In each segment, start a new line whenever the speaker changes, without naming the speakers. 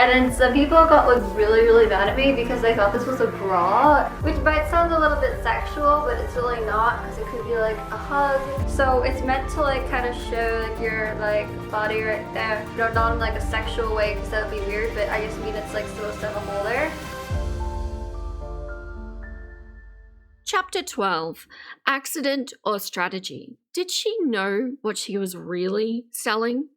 And then some people got like really mad at me because they thought this was a bra, which might sound a little bit sexual, but it's really not, because it could be like a hug. So it's meant to like kind of show like your like body right there. No, not in like a sexual way, because that would be weird, but I just mean it's like supposed to have a hole there.
Chapter 12. Accident or Strategy. Did she know what she was really selling?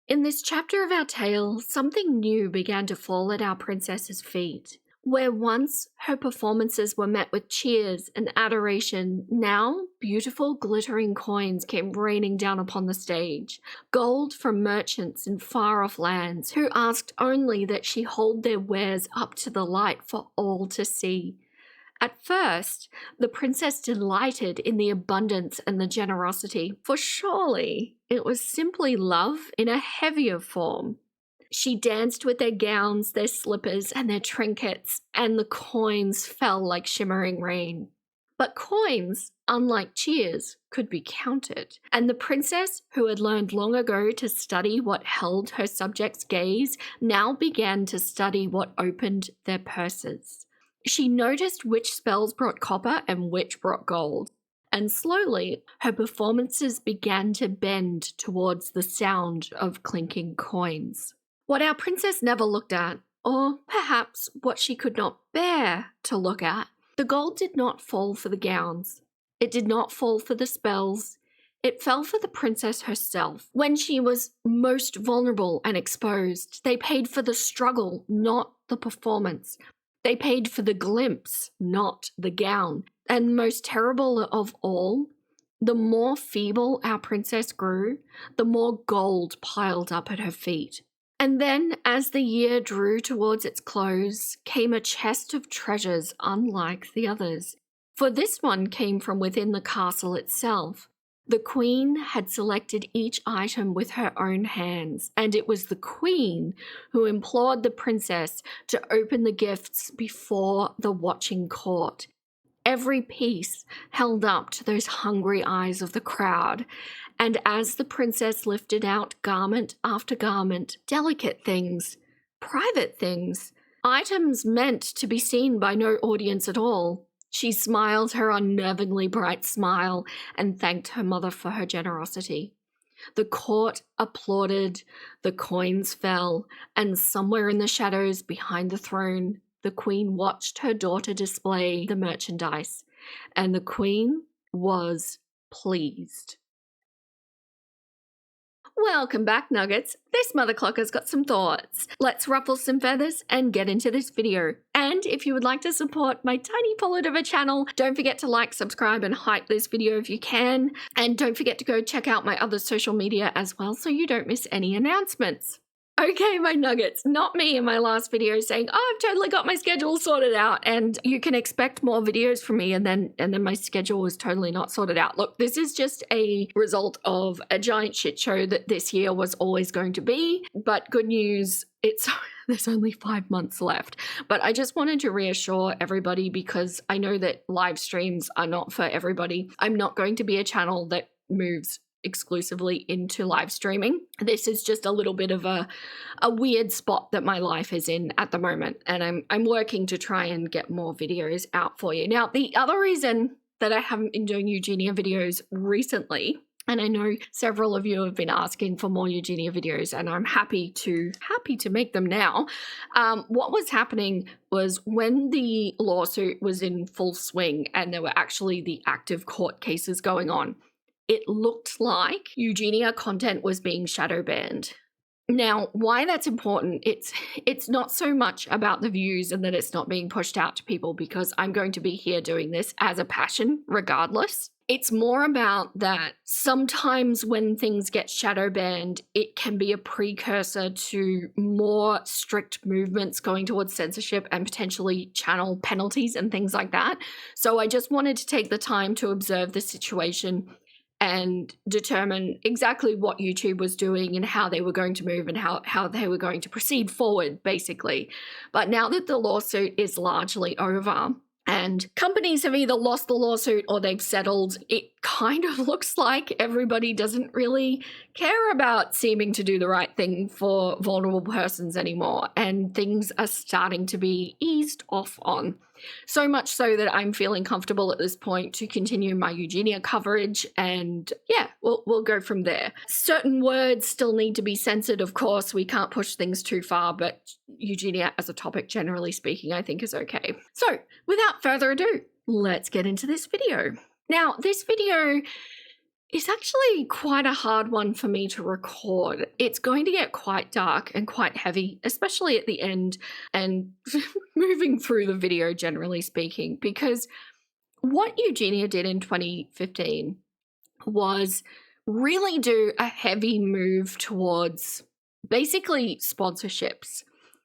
In this chapter of our tale, something new began to fall at our princess's feet. Where once her performances were met with cheers and adoration, now beautiful glittering coins came raining down upon the stage. Gold from merchants in far-off lands who asked only that she hold their wares up to the light for all to see. At first, the princess delighted in the abundance and the generosity, for surely it was simply love in a heavier form. She danced with their gowns, their slippers, and their trinkets, and the coins fell like shimmering rain. But coins, unlike cheers, could be counted, and the princess, who had learned long ago to study what held her subjects' gaze, now began to study what opened their purses. She noticed which spells brought copper and which brought gold, and slowly her performances began to bend towards the sound of clinking coins. What our princess never looked at, or perhaps what she could not bear to look at, the gold did not fall for the gowns. It did not fall for the spells. It fell for the princess herself. When she was most vulnerable and exposed, they paid for the struggle, not the performance. They paid for the glimpse, not the gown. And most terrible of all, the more feeble our princess grew, the more gold piled up at her feet. And then, as the year drew towards its close, came a chest of treasures unlike the others. For this one came from within the castle itself. The queen had selected each item with her own hands, and it was the queen who implored the princess to open the gifts before the watching court. Every piece held up to those hungry eyes of the crowd, and as the princess lifted out garment after garment, delicate things, private things, items meant to be seen by no audience at all, she smiled her unnervingly bright smile and thanked her mother for her generosity. The court applauded, the coins fell, and somewhere in the shadows behind the throne, the queen watched her daughter display the merchandise, and the queen was pleased. Welcome back, Nuggets. This mother clocker's got some thoughts. Let's ruffle some feathers and get into this video. And if you would like to support my tiny pullet of a channel, don't forget to like, subscribe, and hype this video if you can. And don't forget to go check out my other social media as well so you don't miss any announcements. Okay, my nuggets, not me in my last video saying, oh, I've totally got my schedule sorted out and you can expect more videos from me, and then my schedule was totally not sorted out. Look, this is just a result of a giant shit show that this year was always going to be, but good news, there's only 5 months left. But I just wanted to reassure everybody, because I know that live streams are not for everybody. I'm not going to be a channel that moves exclusively into live streaming. This is just a little bit of a weird spot that my life is in at the moment, and I'm working to try and get more videos out for you. Now, the other reason that I haven't been doing Eugenia videos recently, and I know several of you have been asking for more Eugenia videos, and I'm happy to make them now. What was happening was, when the lawsuit was in full swing and there were actually the active court cases going on, it looked like Eugenia content was being shadow banned. Now, why that's important, it's not so much about the views and that it's not being pushed out to people, because I'm going to be here doing this as a passion regardless. It's more about that sometimes when things get shadow banned, it can be a precursor to more strict movements going towards censorship and potentially channel penalties and things like that. So I just wanted to take the time to observe the situation and determine exactly what YouTube was doing and how they were going to move and how they were going to proceed forward, basically. But now that the lawsuit is largely over, And companies have either lost the lawsuit or they've settled. It kind of looks like everybody doesn't really care about seeming to do the right thing for vulnerable persons anymore, and things are starting to be eased off on. So much so that I'm feeling comfortable at this point to continue my Eugenia coverage, and yeah, we'll go from there. Certain words still need to be censored, of course. We can't push things too far, but Eugenia as a topic, generally speaking, I think is okay. So without further ado, let's get into this video. Now, this video is actually quite a hard one for me to record. It's going to get quite dark and quite heavy, especially at the end and moving through the video, generally speaking, because what Eugenia did in 2015 was really do a heavy move towards basically sponsorships.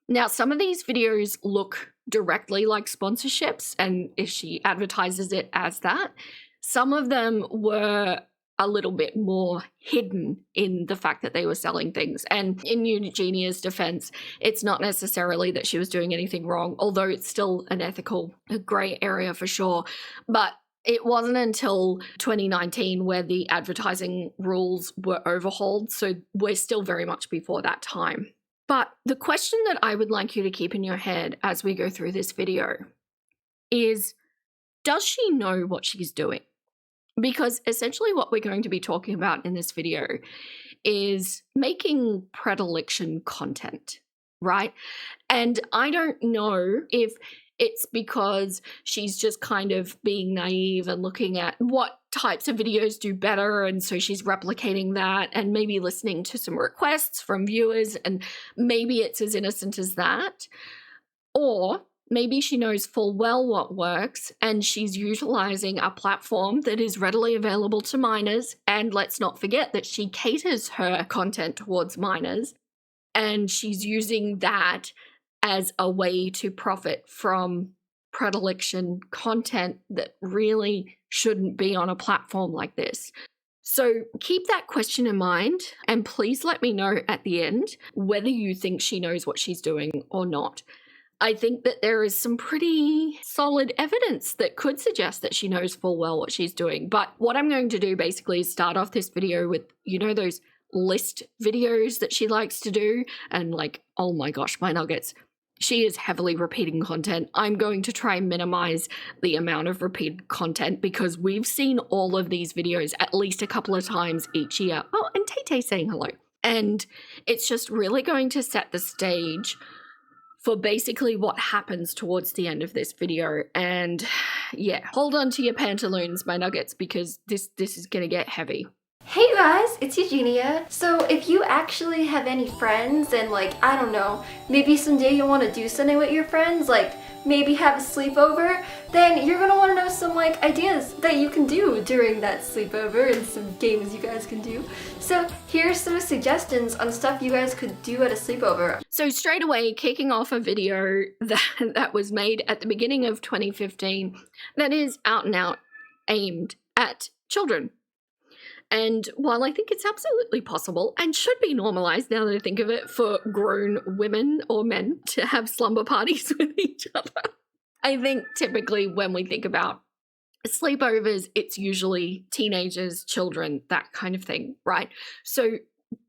Now, some of these videos look directly like sponsorships, and if she advertises it as that, some of them were a little bit more hidden in the fact that they were selling things. And in Eugenia's defense, it's not necessarily that she was doing anything wrong, although it's still an ethical gray area for sure. But it wasn't until 2019 where the advertising rules were overhauled, so we're still very much before that time. But the question that I would like you to keep in your head as we go through this video is, does she know what she's doing? Because essentially what we're going to be talking about in this video is making predilection content, right? And I don't know if it's because she's just kind of being naive and looking at what types of videos do better, and so she's replicating that and maybe listening to some requests from viewers, and maybe it's as innocent as that. Or maybe she knows full well what works and she's utilizing a platform that is readily available to minors. And let's not forget that she caters her content towards minors, and she's using that as a way to profit from predilection content that really shouldn't be on a platform like this. So keep that question in mind, and please let me know at the end whether you think she knows what she's doing or not. I think that there is some pretty solid evidence that could suggest that she knows full well what she's doing. But what I'm going to do basically is start off this video with, you know, those list videos that she likes to do, and like, oh my gosh, my nuggets. She is heavily repeating content. I'm going to try and minimize the amount of repeated content because we've seen all of these videos at least a couple of times each year. Oh, and Tay-Tay saying hello. And it's just really going to set the stage for basically what happens towards the end of this video. And yeah, hold on to your pantaloons, my nuggets, because this is gonna get heavy.
Hey guys, it's Eugenia. So if you actually have any friends and like, I don't know, maybe someday you want to do something with your friends, like maybe have a sleepover, then you're gonna want to know some like ideas that you can do during that sleepover and some games you guys can do. So here's some suggestions on stuff you guys could do at a sleepover.
So straight away, kicking off a video that was made at the beginning of 2015 that is out and out aimed at children. And while I think it's absolutely possible and should be normalized now that I think of it for grown women or men to have slumber parties with each other, I think typically when we think about sleepovers, it's usually teenagers, children, that kind of thing, right? So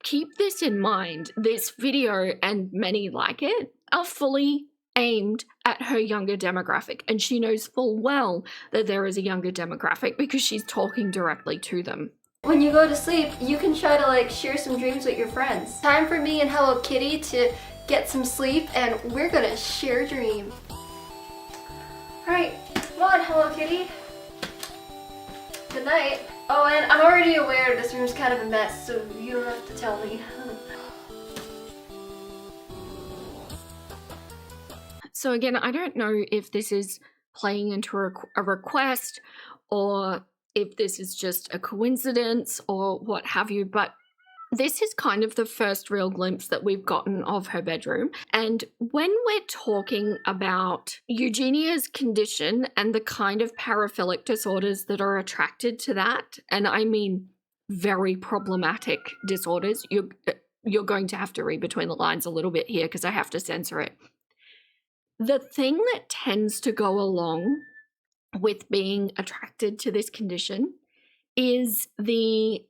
keep this in mind. This video and many like it are fully aimed at her younger demographic, and she knows full well that there is a younger demographic because she's talking directly to them.
When you go to sleep, you can try to like share some dreams with your friends. Time for me and Hello Kitty to get some sleep, and we're gonna share a dream. Alright, come on Hello Kitty. Good night. Oh, and I'm already aware this room's kind of a mess, so you don't have to tell me.
So again, I don't know if this is playing into a request or if this is just a coincidence or what have you, but this is kind of the first real glimpse that we've gotten of her bedroom. And when we're talking about Eugenia's condition and the kind of paraphilic disorders that are attracted to that, and I mean very problematic disorders, you're going to have to read between the lines a little bit here because I have to censor it. The thing that tends to go along with being attracted to this condition is the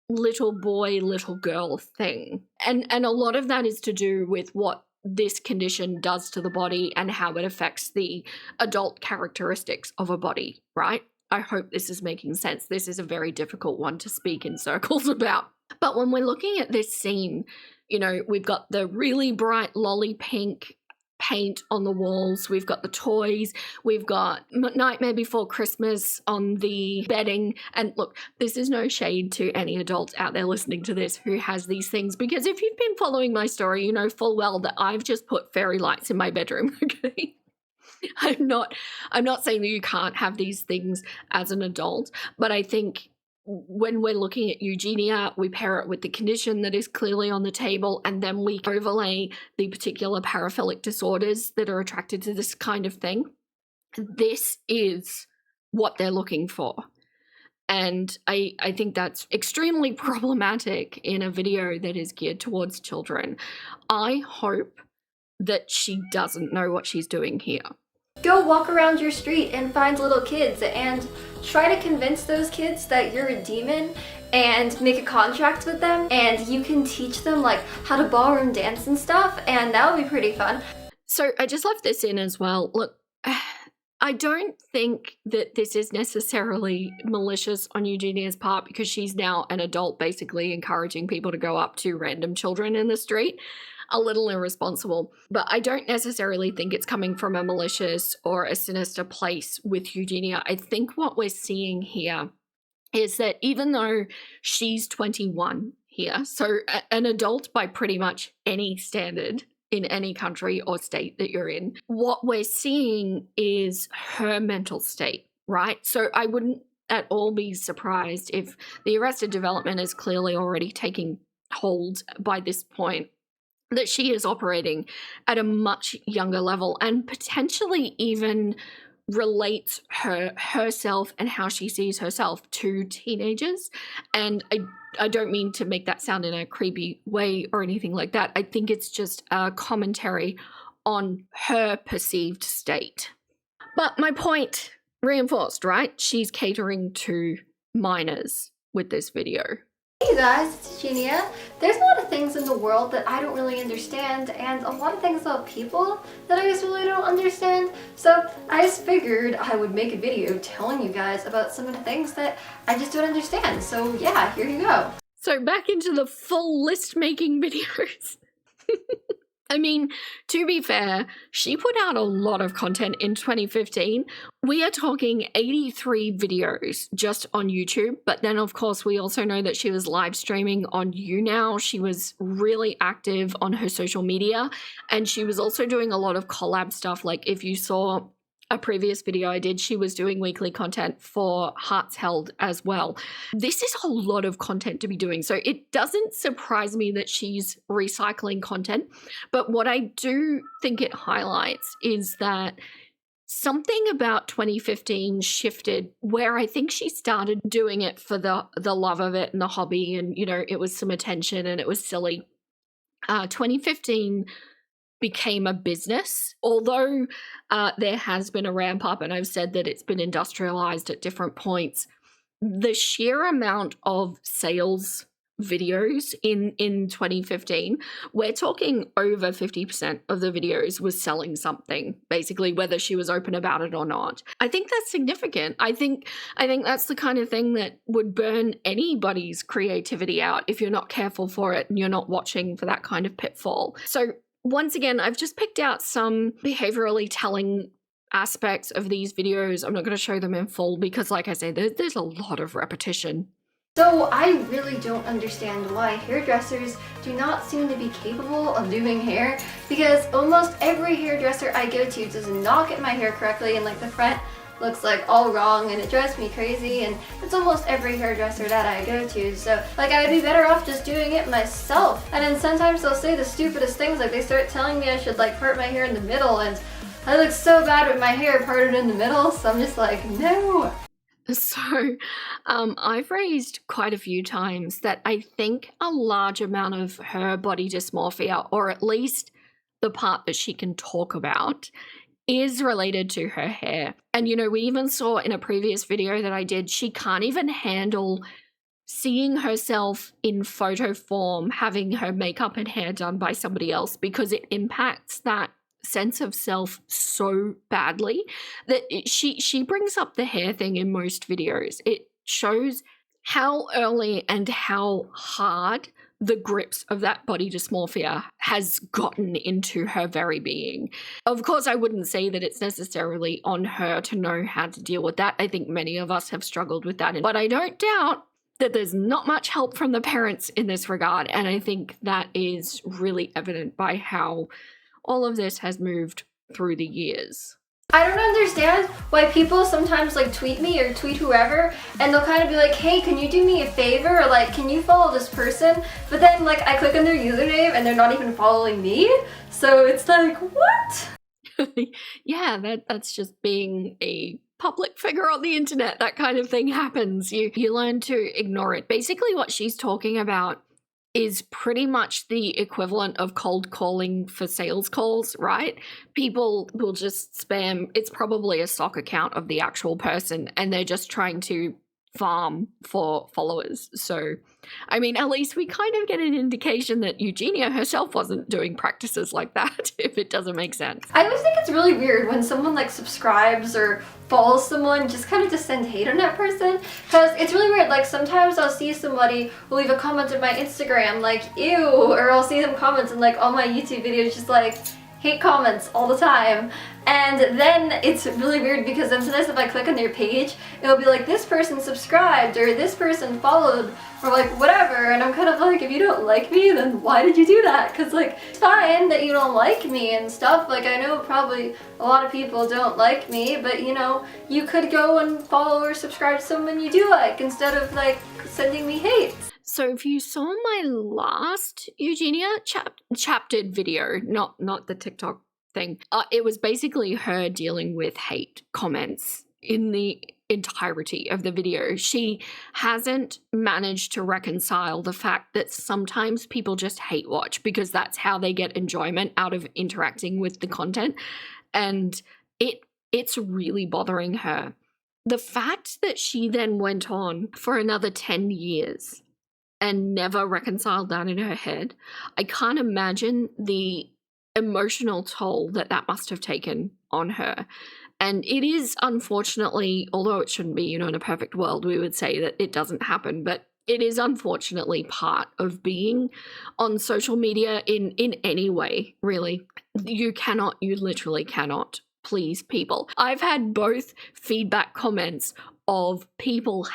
little boy, little girl thing. And a lot of that is to do with what this condition does to the body and how it affects the adult characteristics of a body, right? I hope this is making sense. This is a very difficult one to speak in circles about. But when we're looking at this scene, you know, we've got the really bright lolly pink paint on the walls, we've got the toys, we've got Nightmare Before Christmas on the bedding. And look, this is no shade to any adult out there listening to this who has these things, because if you've been following my story, you know full well that I've just put fairy lights in my bedroom, okay? I'm not saying that you can't have these things as an adult, but I think when we're looking at Eugenia, we pair it with the condition that is clearly on the table, and then we overlay the particular paraphilic disorders that are attracted to this kind of thing. This is what they're looking for. And I think that's extremely problematic in a video that is geared towards children. I hope that she doesn't know what she's doing here.
Go walk around your street and find little kids and try to convince those kids that you're a demon and make a contract with them, and you can teach them like how to ballroom dance and stuff, and that would be pretty fun.
So I just left this in as well. Look, I don't think that this is necessarily malicious on Eugenia's part, because she's now an adult basically encouraging people to go up to random children in the street. A little irresponsible, but I don't necessarily think it's coming from a malicious or a sinister place with Eugenia. I think what we're seeing here is that even though she's 21 here, so an adult by pretty much any standard in any country or state that you're in, what we're seeing is her mental state, right? So I wouldn't at all be surprised if the Arrested Development is clearly already taking hold by this point, that she is operating at a much younger level and potentially even relates herself and how she sees herself to teenagers. And I don't mean to make that sound in a creepy way or anything like that. I think it's just a commentary on her perceived state. But my point reinforced, right? She's catering to minors with this video.
Hey guys, it's Eugenia. There's a lot of things in the world that I don't really understand, and a lot of things about people that I just really don't understand. So I just figured I would make a video telling you guys about some of the things that I just don't understand. So yeah, here you go.
So back into the full list making videos. I mean, to be fair, she put out a lot of content in 2015. We are talking 83 videos just on YouTube, but then of course we also know that she was live streaming on YouNow. She was really active on her social media, and she was also doing a lot of collab stuff. Like if you saw a previous video I did, she was doing weekly content for Hearts Held as well. This is a lot of content to be doing, so it doesn't surprise me that she's recycling content. But what I do think it highlights is that something about 2015 shifted, where I think she started doing it for the love of it and the hobby, and you know, it was some attention and it was silly. 2015 became a business, although there has been a ramp up, and I've said that it's been industrialized at different points. The sheer amount of sales videos in 2015, we're talking over 50% of the videos was selling something, basically, whether she was open about it or not. I think that's significant. I think that's the kind of thing that would burn anybody's creativity out if you're not careful for it and you're not watching for that kind of pitfall. So once again, I've just picked out some behaviorally telling aspects of these videos. I'm not going to show them in full because, like I say, there's a lot of repetition.
So I really don't understand why hairdressers do not seem to be capable of doing hair, because almost every hairdresser I go to does not get my hair correctly, and like the front looks like all wrong, and it drives me crazy, and it's almost every hairdresser that I go to. So like I would be better off just doing it myself. And then sometimes they'll say the stupidest things, like they start telling me I should like part my hair in the middle, and I look so bad with my hair parted in the middle, so I'm just like, no.
So I've raised quite a few times that I think a large amount of her body dysmorphia, or at least the part that she can talk about, is related to her hair. And, we even saw in a previous video that I did, she can't even handle seeing herself in photo form, having her makeup and hair done by somebody else, because it impacts that sense of self so badly that she brings up the hair thing in most videos. It shows how early and how hard the grips of that body dysmorphia has gotten into her very being. Of course, I wouldn't say that it's necessarily on her to know how to deal with that. I think many of us have struggled with that, but I don't doubt that there's not much help from the parents in this regard, and I think that is really evident by how all of this has moved through the years.
I don't understand why people sometimes like tweet me or tweet whoever, and they'll kind of be like, hey, can you do me a favor, or like, can you follow this person? But then like I click on their username and they're not even following me, so it's like, what?
Yeah, that's just being a public figure on the internet. That kind of thing happens. You learn to ignore it. Basically what she's talking about is pretty much the equivalent of cold calling for sales calls, right? People will just spam. It's probably a stock account of the actual person, and they're just trying to farm for followers. So, I mean, at least we kind of get an indication that Eugenia herself wasn't doing practices like that, if it doesn't make sense.
I always think it's really weird when someone like subscribes or follows someone, just kind of just send hate on that person, because it's really weird. Like sometimes I'll see somebody who leave a comment on my Instagram like, ew, or I'll see them comments in like all my YouTube videos, just like hate comments all the time. And then it's really weird because then sometimes if I click on their page, it'll be like, this person subscribed or this person followed or like whatever, and I'm kind of like, if you don't like me, then why did you do that? Because like, it's fine that you don't like me and stuff. Like I know probably a lot of people don't like me, but you could go and follow or subscribe to someone you do like instead of like sending me hate.
So if you saw my last Eugenia chaptered video, not the TikTok thing, it was basically her dealing with hate comments in the entirety of the video. She hasn't managed to reconcile the fact that sometimes people just hate watch because that's how they get enjoyment out of interacting with the content, and it's really bothering her. The fact that she then went on for another 10 years and never reconciled that in her head, I can't imagine the emotional toll that must have taken on her. And it is, unfortunately, although it shouldn't be, in a perfect world, we would say that it doesn't happen, but it is unfortunately part of being on social media in any way, really. You literally cannot please people. I've had both feedback comments of people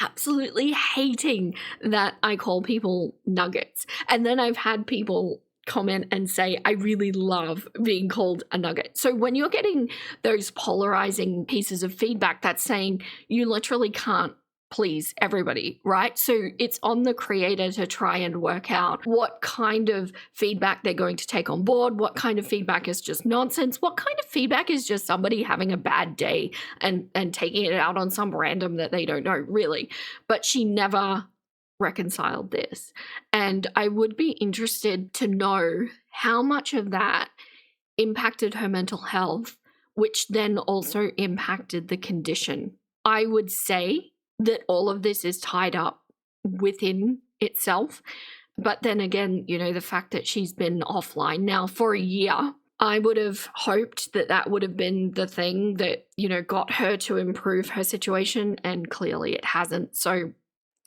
absolutely hating that I call people nuggets. And then I've had people comment and say, I really love being called a nugget. So when you're getting those polarizing pieces of feedback, that's saying you literally can't please everybody, right? So it's on the creator to try and work out what kind of feedback they're going to take on board, what kind of feedback is just nonsense, what kind of feedback is just somebody having a bad day and taking it out on some random that they don't know, really. But she never reconciled this. And I would be interested to know how much of that impacted her mental health, which then also impacted the condition. I would say that all of this is tied up within itself. But then again, the fact that she's been offline now for a year, I would have hoped that would have been the thing that, got her to improve her situation, and clearly it hasn't. So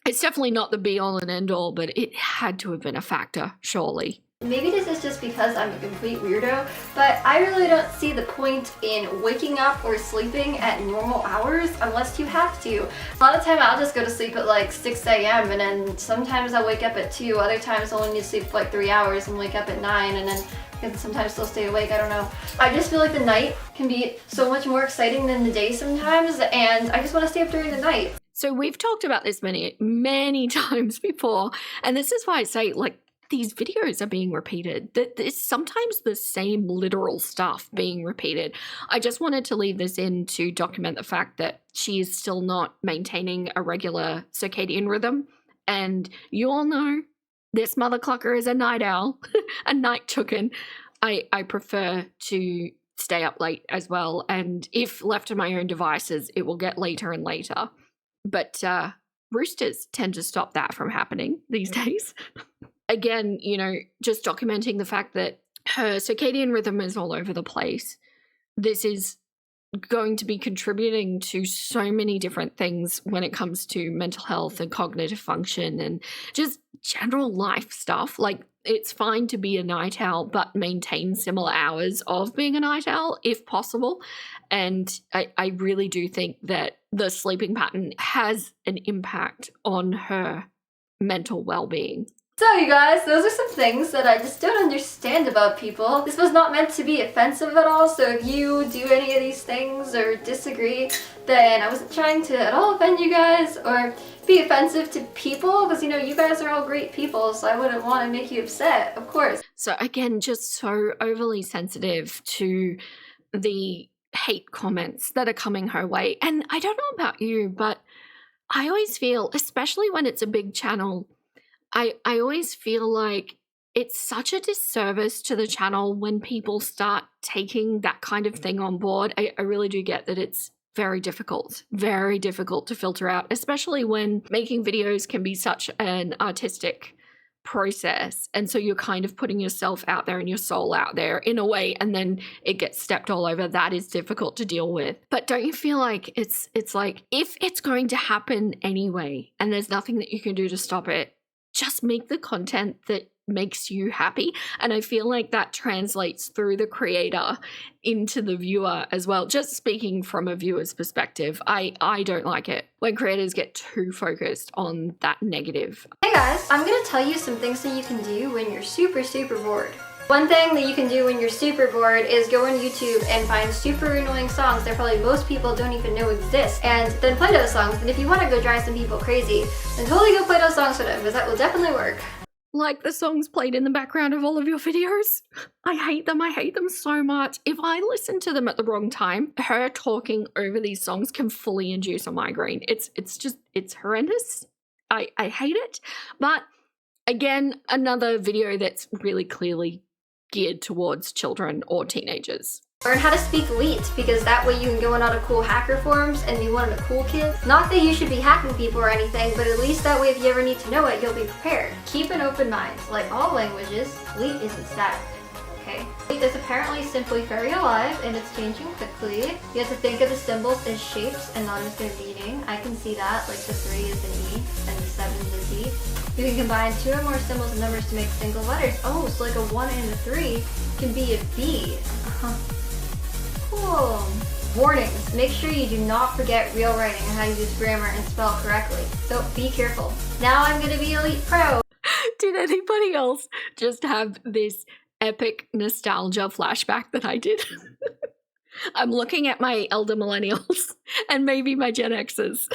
it's definitely not the be-all and end-all, but it had to have been a factor, surely.
Maybe this is just because I'm a complete weirdo, but I really don't see the point in waking up or sleeping at normal hours unless you have to. A lot of time I'll just go to sleep at like 6 a.m. and then sometimes I'll wake up at 2, other times I'll only need to sleep for like 3 hours and wake up at 9, and then I can sometimes still stay awake, I don't know. I just feel like the night can be so much more exciting than the day sometimes, and I just want to stay up during the night.
So we've talked about this many times before, and this is why I say, these videos are being repeated. It's sometimes the same literal stuff being repeated. I just wanted to leave this in to document the fact that she is still not maintaining a regular circadian rhythm. And you all know this mother clucker is a night owl, a night chicken. I prefer to stay up late as well. And if left to my own devices, it will get later and later. But roosters tend to stop that from happening these days. Again, you know, just documenting the fact that her circadian rhythm is all over the place. This is going to be contributing to so many different things when it comes to mental health and cognitive function and just general life stuff. Like, it's fine to be a night owl, but maintain similar hours of being a night owl if possible. And I really do think that the sleeping pattern has an impact on her mental well-being.
So you guys, those are some things that I just don't understand about people. This was not meant to be offensive at all, so if you do any of these things or disagree, then I wasn't trying to at all offend you guys or be offensive to people, because you know, you guys are all great people, so I wouldn't want to make you upset, of course.
So again, just so overly sensitive to the hate comments that are coming her way. And I don't know about you, but I always feel, especially when it's a big channel, I always feel like it's such a disservice to the channel when people start taking that kind of thing on board. I really do get that it's very difficult to filter out, especially when making videos can be such an artistic process. And so you're kind of putting yourself out there and your soul out there in a way, and then it gets stepped all over. That is difficult to deal with. But don't you feel like it's like, if it's going to happen anyway and there's nothing that you can do to stop it, just make the content that makes you happy? And I feel like that translates through the creator into the viewer as well. Just speaking from a viewer's perspective, I don't like it when creators get too focused on that negative.
Hey guys, I'm gonna tell you some things that you can do when you're super bored. One thing that you can do when you're super bored is go on YouTube and find super annoying songs that probably most people don't even know exist, and then play those songs. And if you want to go drive some people crazy, then totally go play those songs for them, because that will definitely work.
Like the songs played in the background of all of your videos. I hate them so much. If I listen to them at the wrong time, her talking over these songs can fully induce a migraine. It's horrendous. I hate it. But again, another video that's really clearly geared towards children or teenagers.
Learn how to speak Elite, because that way you can go on all the cool hacker forums and be one of the cool kids. Not that you should be hacking people or anything, but at least that way if you ever need to know it, you'll be prepared. Keep an open mind. Like all languages, Elite isn't static. Okay? Elite is apparently simply very alive, and it's changing quickly. You have to think of the symbols as shapes and not as their meaning. I can see that, like the 3 is an E and the 7 is a Z. You can combine 2 or more symbols and numbers to make single letters. Oh, so like a 1 and a 3 can be a B. Cool. Warnings. Make sure you do not forget real writing and how to use grammar and spell correctly. So be careful. Now I'm gonna be Elite Pro.
Did anybody else just have this epic nostalgia flashback that I did? I'm looking at my elder millennials and maybe my Gen Xers.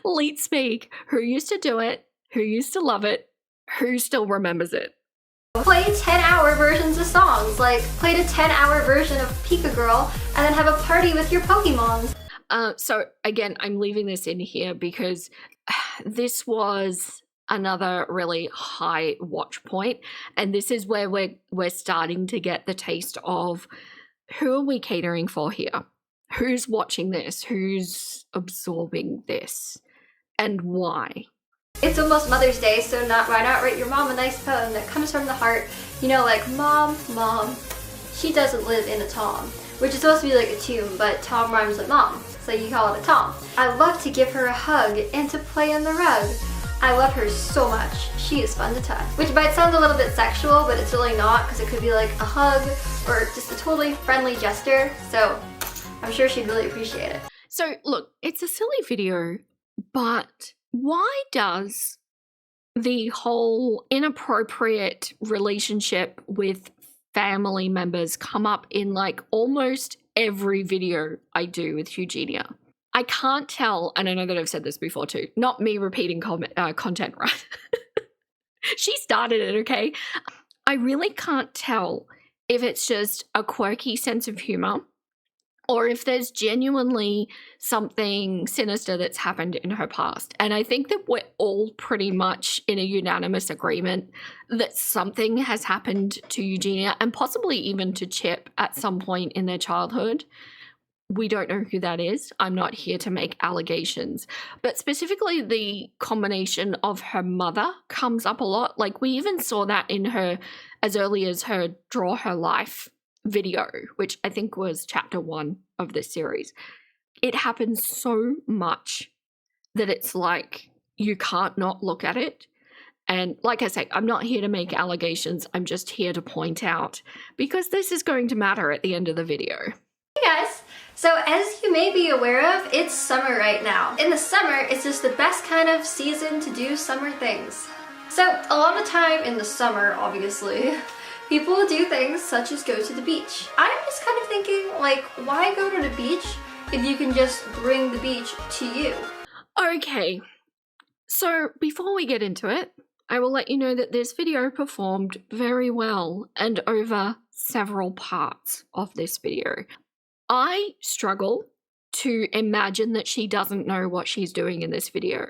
Elite speak. Who used to do it? Who used to love it? Who still remembers it?
Play 10-hour versions of songs, like play the 10-hour version of Pika Girl and then have a party with your Pokemon.
So again, I'm leaving this in here because this was another really high watch point, and this is where we're starting to get the taste of who are we catering for here? Who's watching this? Who's absorbing this? And why?
It's almost Mother's Day, so why not write your mom a nice poem that comes from the heart? You know, like, Mom, she doesn't live in a tom, which is supposed to be like a tune, but tom rhymes with mom, so you call it a tom. I love to give her a hug and to play on the rug. I love her so much. She is fun to touch. Which might sound a little bit sexual, but it's really not, because it could be like a hug or just a totally friendly gesture, so I'm sure she'd really appreciate it.
So look, it's a silly video, but why does the whole inappropriate relationship with family members come up in like almost every video I do with Eugenia? I can't tell, and I know that I've said this before too, not me repeating content, right? She started it, okay? I really can't tell if it's just a quirky sense of humor or if there's genuinely something sinister that's happened in her past. And I think that we're all pretty much in a unanimous agreement that something has happened to Eugenia and possibly even to Chip at some point in their childhood. We don't know who that is. I'm not here to make allegations. But specifically, the combination of her mother comes up a lot. Like, we even saw that in her as early as her Draw Her Life video, which I think was chapter 1 of this series. It happens so much that it's like you can't not look at it. And like I say, I'm not here to make allegations. I'm just here to point out, because this is going to matter at the end of the video.
Hey guys! So as you may be aware of, it's summer right now. In the summer, it's just the best kind of season to do summer things. So a lot of time in the summer, obviously, people will do things such as go to the beach. I'm just kind of thinking, like, why go to the beach if you can just bring the beach to you?
Okay, so before we get into it, I will let you know that this video performed very well and over several parts of this video. I struggle to imagine that she doesn't know what she's doing in this video.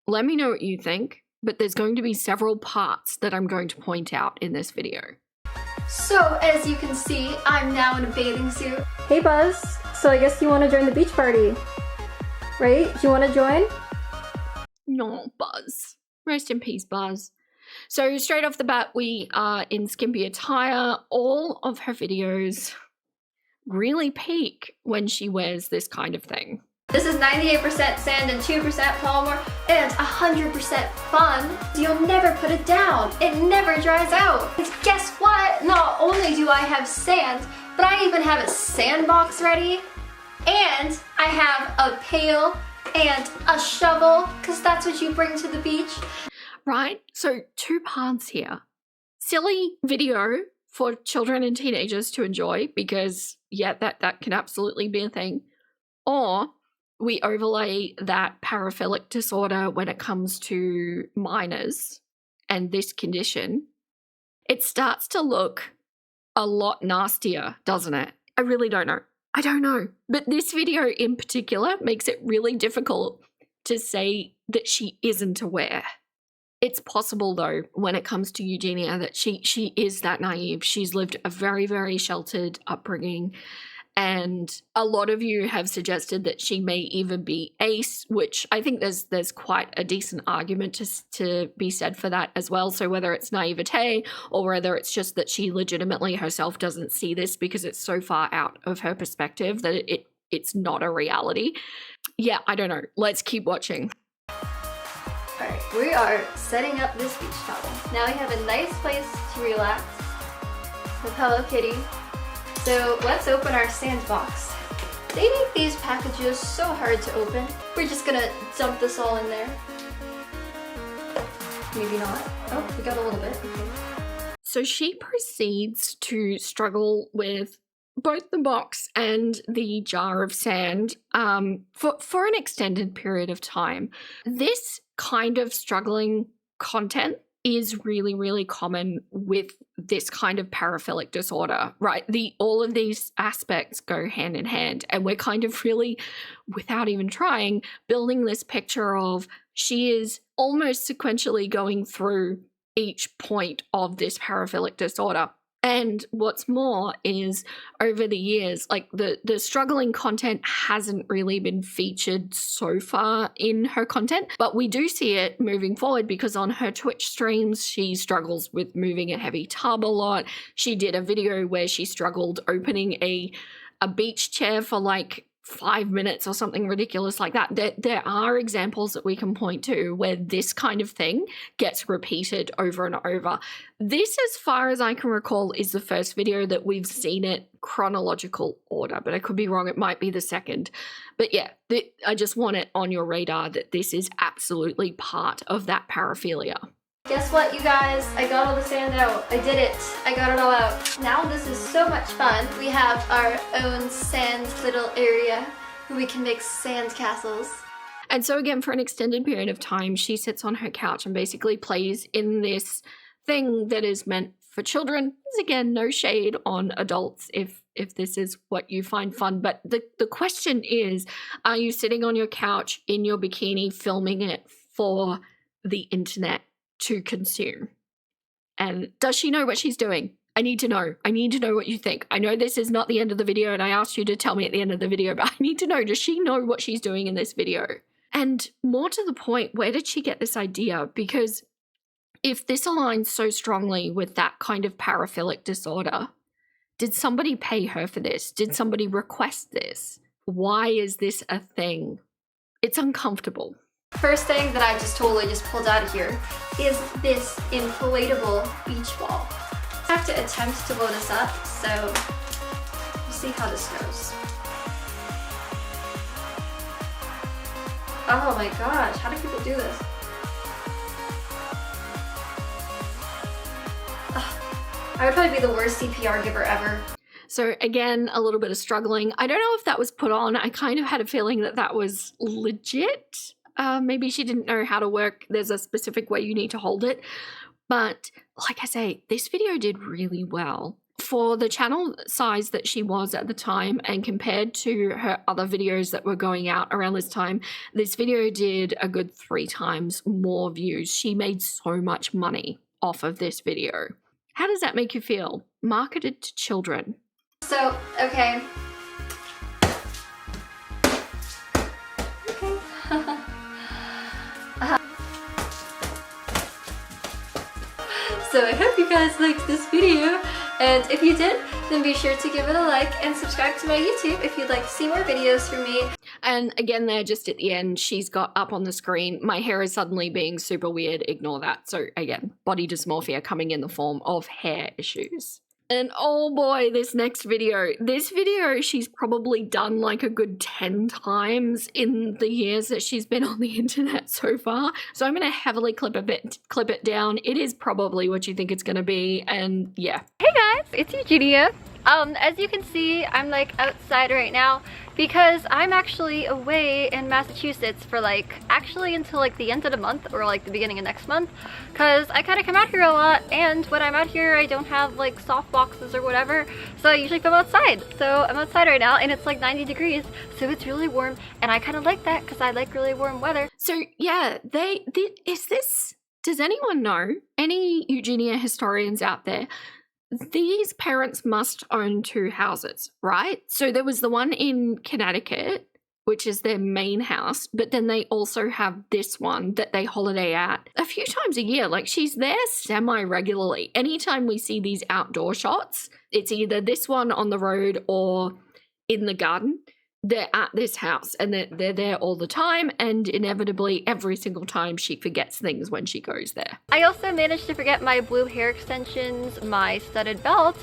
Let me know what you think, but there's going to be several parts that I'm going to point out in this video.
So, as you can see, I'm now in a bathing suit. Hey Buzz, so I guess you want to join the beach party, right? Do you want to join?
No, Buzz. Rest in peace, Buzz. So straight off the bat, we are in skimpy attire. All of her videos really peak when she wears this kind of thing.
This is 98% sand and 2% polymer and 100% fun. You'll never put it down. It never dries out. And guess what? Not only do I have sand, but I even have a sandbox ready, and I have a pail and a shovel, because that's what you bring to the beach.
Right? So 2 parts here. Silly video for children and teenagers to enjoy, because yeah, that can absolutely be a thing. Or we overlay that paraphilic disorder when it comes to minors and this condition. It starts to look a lot nastier, doesn't it? I really don't know. I don't know. But this video in particular makes it really difficult to say that she isn't aware. It's possible, though, when it comes to Eugenia, that she is that naive. She's lived a very, very sheltered upbringing. And a lot of you have suggested that she may even be ace, which I think there's quite a decent argument to be said for that as well. So whether it's naivete or whether it's just that she legitimately herself doesn't see this because it's so far out of her perspective that it's not a reality. Yeah, I don't know. Let's keep watching.
All right, we are setting up this beach towel. Now we have a nice place to relax with Hello Kitty. So let's open our sandbox. They make these packages so hard to open. We're just gonna dump this all in there. Maybe not. Oh, we got a little bit. Okay.
So she proceeds to struggle with both the box and the jar of sand for an extended period of time. This kind of struggling content is really, really common with this kind of paraphilic disorder, right? All of these aspects go hand in hand, and we're kind of really, without even trying, building this picture of she is almost sequentially going through each point of this paraphilic disorder. And what's more is, over the years, like the struggling content hasn't really been featured so far in her content, but we do see it moving forward because on her Twitch streams, she struggles with moving a heavy tub a lot. She did a video where she struggled opening a beach chair for like 5 minutes or something ridiculous like that. There are examples that we can point to where this kind of thing gets repeated over and over. This, as far as I can recall, is the first video that we've seen it chronological order, but I could be wrong. It might be the second. But yeah, I just want it on your radar that this is absolutely part of that paraphilia.
Guess what, you guys? I got all the sand out. I did it. I got it all out. Now this is so much fun. We have our own sand little area where we can make sand castles.
And so again, for an extended period of time, she sits on her couch and basically plays in this thing that is meant for children. Again, no shade on adults if this is what you find fun. But the question is, are you sitting on your couch in your bikini filming it for the internet to consume? And does she know what she's doing? I need to know. I need to know what you think. I know this is not the end of the video and I asked you to tell me at the end of the video, but I need to know, does she know what she's doing in this video? And more to the point, where did she get this idea? Because if this aligns so strongly with that kind of paraphilic disorder, did somebody pay her for this? Did somebody request this? Why is this a thing? It's uncomfortable.
First thing that I just totally just pulled out of here is this inflatable beach ball. I have to attempt to blow this up, so we'll see how this goes. Oh my gosh, how do people do this? Ugh, I would probably be the worst CPR giver ever.
So again, a little bit of struggling. I don't know if that was put on. I kind of had a feeling that that was legit. Maybe she didn't know how to work. There's a specific way you need to hold it. But like I say, this video did really well. For the channel size that she was at the time and compared to her other videos that were going out around this time, this video did a good 3 times more views. She made so much money off of this video. How does that make you feel? Marketed to children.
So, okay. So I hope you guys liked this video, and if you did, then be sure to give it a like and subscribe to my YouTube if you'd like to see more videos from me.
And again there, just at the end, she's got up on the screen, my hair is suddenly being super weird, ignore that. So again, body dysmorphia coming in the form of hair issues. And oh boy, this next video. This video she's probably done like a good 10 times in the years that she's been on the internet so far. So I'm going to heavily clip it down. It is probably what you think it's going to be, and yeah.
Hey guys, it's Eugenia. As you can see, I'm like outside right now because I'm actually away in Massachusetts for actually until like the end of the month or like the beginning of next month, because I kind of come out here a lot, and when I'm out here I don't have like soft boxes or whatever, so I usually film outside. So I'm outside right now and it's like 90 degrees, so it's really warm, and I kind of like that because I like really warm weather.
So yeah, does anyone know, any Eugenia historians out there, these parents must own 2 houses, right? So there was the one in Connecticut, which is their main house, but then they also have this one that they holiday at a few times a year. Like, she's there semi-regularly. Anytime we see these outdoor shots, it's either this one on the road or in the garden. They're at this house and they're there all the time, and inevitably every single time she forgets things when she goes there.
I also managed to forget my blue hair extensions, my studded belt,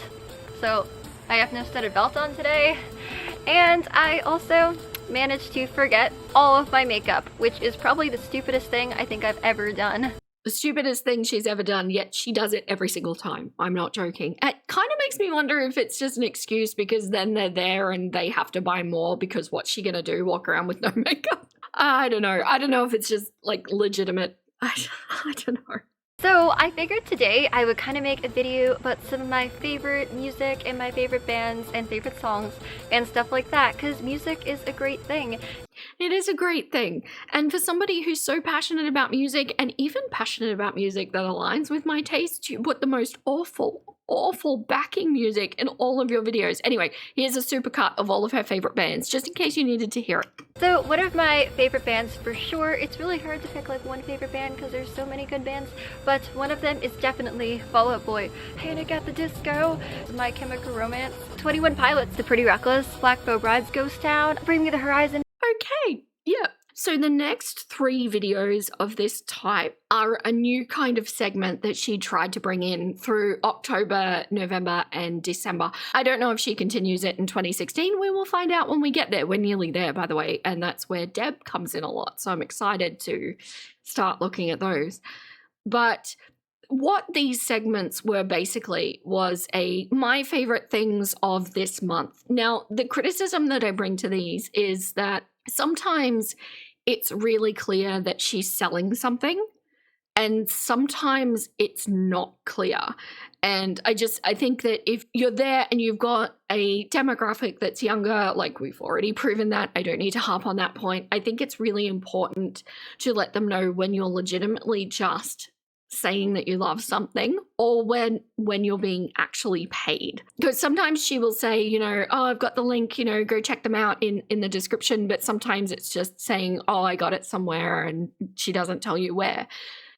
so I have no studded belt on today, and I also managed to forget all of my makeup, which is probably the stupidest thing I think I've ever done.
The stupidest thing she's ever done, yet she does it every single time. I'm not joking. It kind of makes me wonder if it's just an excuse because then they're there and they have to buy more, because what's she gonna do? Walk around with no makeup? I don't know. I don't know if it's just like legitimate. I don't know.
So I figured today I would kind of make a video about some of my favorite music and my favorite bands and favorite songs and stuff like that, because music is a great thing.
It is a great thing. And for somebody who's so passionate about music, and even passionate about music that aligns with my taste, you put the most awful backing music in all of your videos. Anyway, here's a supercut of all of her favorite bands, just in case you needed to hear it.
So one of my favorite bands for sure, it's really hard to pick like one favorite band because there's so many good bands, but one of them is definitely Fall Out Boy, Panic at the Disco, My Chemical Romance, 21 Pilots, The Pretty Reckless, Black Veil Brides, Ghost Town, Bring Me the Horizon.
Okay, yeah. So the next 3 videos of this type are a new kind of segment that she tried to bring in through October, November, and December. I don't know if she continues it in 2016. We will find out when we get there. We're nearly there, by the way, and that's where Deb comes in a lot. So I'm excited to start looking at those. But what these segments were basically was my favorite things of this month. Now, the criticism that I bring to these is that sometimes it's really clear that she's selling something And sometimes it's not clear. And I think that if you're there and you've got a demographic that's younger, like we've already proven that, I don't need to harp on that point. I think it's really important to let them know when you're legitimately just saying that you love something, or when you're being actually paid. Because sometimes she will say, you know, oh, I've got the link, you know, go check them out in the description. But sometimes it's just saying, oh, I got it somewhere, and she doesn't tell you where.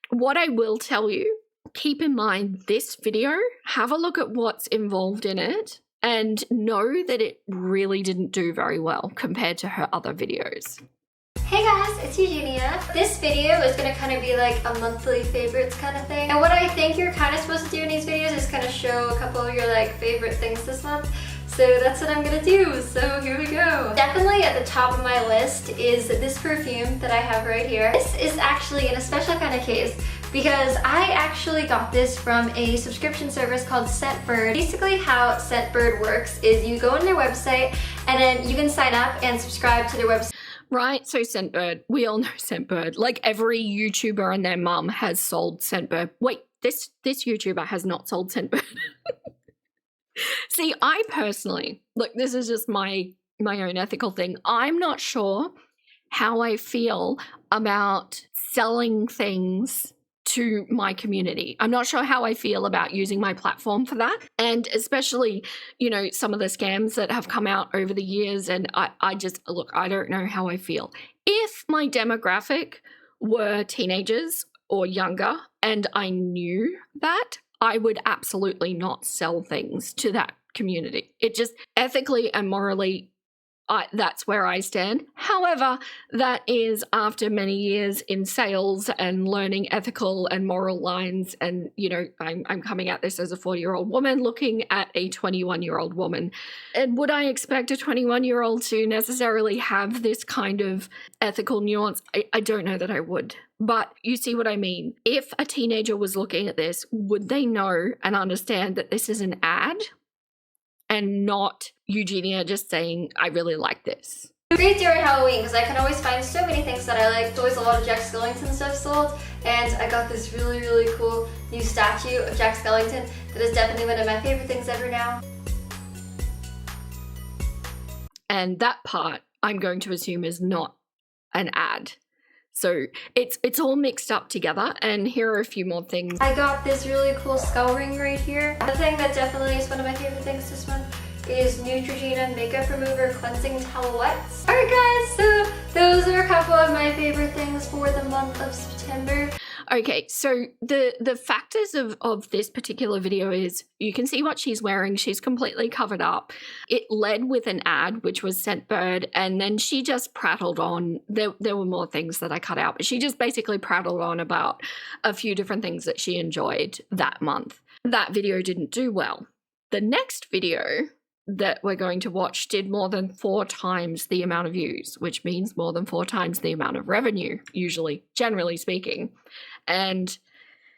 What I will tell you, keep in mind this video, have a look at what's involved in it, and know that it really didn't do very well compared to her other videos.
Hey guys, it's Eugenia. This video is going to kind of be like a monthly favorites kind of thing. And what I think you're kind of supposed to do in these videos is kind of show a couple of your like favorite things this month. So that's what I'm gonna do, so here we go. Definitely at the top of my list is this perfume that I have right here. This is actually in a special kind of case because I actually got this from a subscription service called Scentbird. Basically how Scentbird works is you go on their website and then you can sign up and subscribe to their website.
Right, so Scentbird, we all know Scentbird. Like every YouTuber and their mum has sold Scentbird. Wait, this YouTuber has not sold Scentbird. See, I personally, look, this is just my own ethical thing. I'm not sure how I feel about selling things to my community. I'm not sure how I feel about using my platform for that. And especially, you know, some of the scams that have come out over the years. And I just, look, I don't know how I feel. If my demographic were teenagers or younger and I knew that, I would absolutely not sell things to that community. It just ethically and morally, that's where I stand. However, that is after many years in sales and learning ethical and moral lines. And, you know, I'm coming at this as a 40-year-old woman looking at a 21-year-old woman. And would I expect a 21-year-old to necessarily have this kind of ethical nuance? I don't know that I would. But you see what I mean. If a teenager was looking at this, would they know and understand that this is an ad? And not Eugenia just saying, I really like this.
Great during Halloween because I can always find so many things that I like. There's always a lot of Jack Skellington stuff sold, and I got this really, really cool new statue of Jack Skellington that is definitely one of my favorite things ever now.
And that part, I'm going to assume, is not an ad. So it's all mixed up together, and here are a few more things.
I got this really cool skull ring right here. The thing that definitely is one of my favorite things this month is Neutrogena Makeup Remover Cleansing Towelettes. Alright guys, so those are a couple of my favorite things for the month of September.
Okay, so the factors of this particular video is you can see what she's wearing. She's completely covered up. It led with an ad, which was Scentbird, and then she just prattled on. There were more things that I cut out, but she just basically prattled on about a few different things that she enjoyed that month. That video didn't do well. The next video that we're going to watch did more than 4 times the amount of views, which means more than 4 times the amount of revenue, usually, generally speaking. And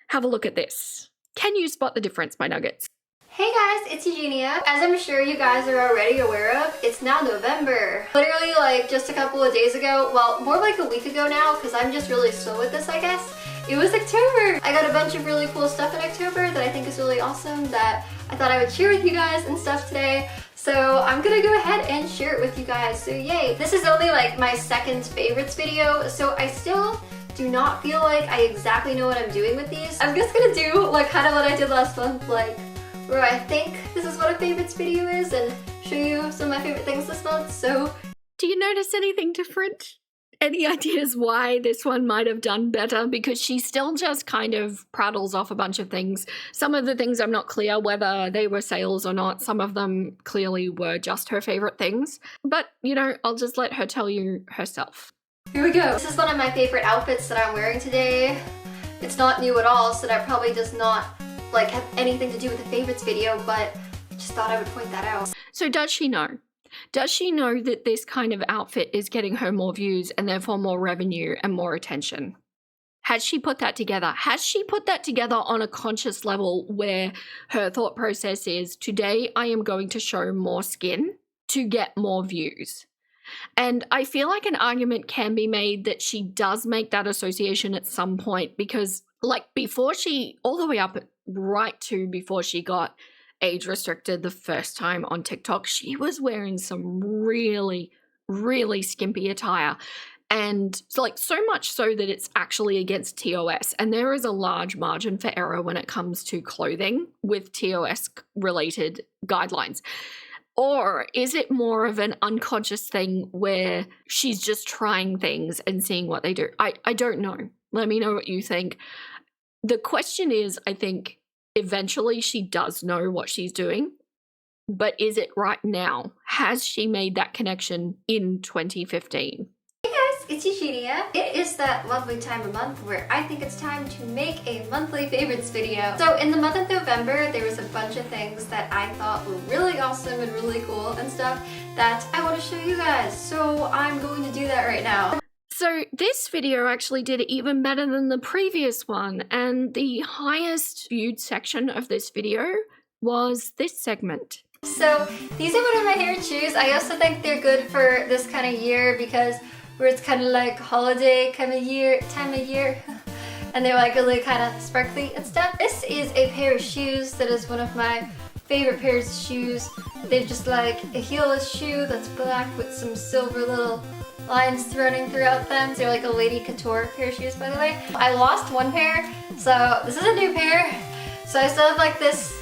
have a look at this. Can you spot the difference, my nuggets?
Hey guys, it's Eugenia. As I'm sure you guys are already aware of, it's now November. Literally like just a couple of days ago, well, more like a week ago now, because I'm just really slow with this, I guess. It was October. I got a bunch of really cool stuff in October that I think is really awesome that I thought I would share with you guys and stuff today. So I'm gonna go ahead and share it with you guys. So yay. This is only like my second favorites video, so I still do not feel like I exactly know what I'm doing with these. I'm just gonna do like kind of what I did last month, like where I think this is what a favorites video is and show you some of my favorite things this month. So
do you notice anything different? Any ideas why this one might have done better? Because she still just kind of prattles off a bunch of things. Some of the things I'm not clear whether they were sales or not. Some of them clearly were just her favorite things. But, you know, I'll just let her tell you herself.
Here we go. This is one of my favorite outfits that I'm wearing today. It's not new at all, so that probably does not like have anything to do with the favorites video, but I just thought I would point that out.
So does she know? Does she know that this kind of outfit is getting her more views and therefore more revenue and more attention? Has she put that together? Has she put that together on a conscious level where her thought process is, today I am going to show more skin to get more views? And I feel like an argument can be made that she does make that association at some point because, like before she, all the way up right to before she got age restricted the first time on TikTok, she was wearing some really, really skimpy attire. And like so much so that it's actually against TOS. And there is a large margin for error when it comes to clothing with TOS related guidelines. Or is it more of an unconscious thing where she's just trying things and seeing what they do? I don't know. Let me know what you think. The question is, I think eventually she does know what she's doing, but is it right now? Has she made that connection in 2015?
It's Eugenia. It is that lovely time of month where I think it's time to make a monthly favorites video. So in the month of November, there was a bunch of things that I thought were really awesome and really cool and stuff that I want to show you guys. So I'm going to do that right now.
So this video actually did even better than the previous one, and the highest viewed section of this video was this segment.
So these are one of my favorite shoes. I also think they're good for this kind of year because where it's kind of like holiday time of year, and they're like really kind of sparkly and stuff. This is a pair of shoes that is one of my favorite pairs of shoes. They're just like a heelless shoe that's black with some silver little lines running throughout them. They're like a Lady Couture pair of shoes, by the way. I lost one pair, so this is a new pair. So I still have like this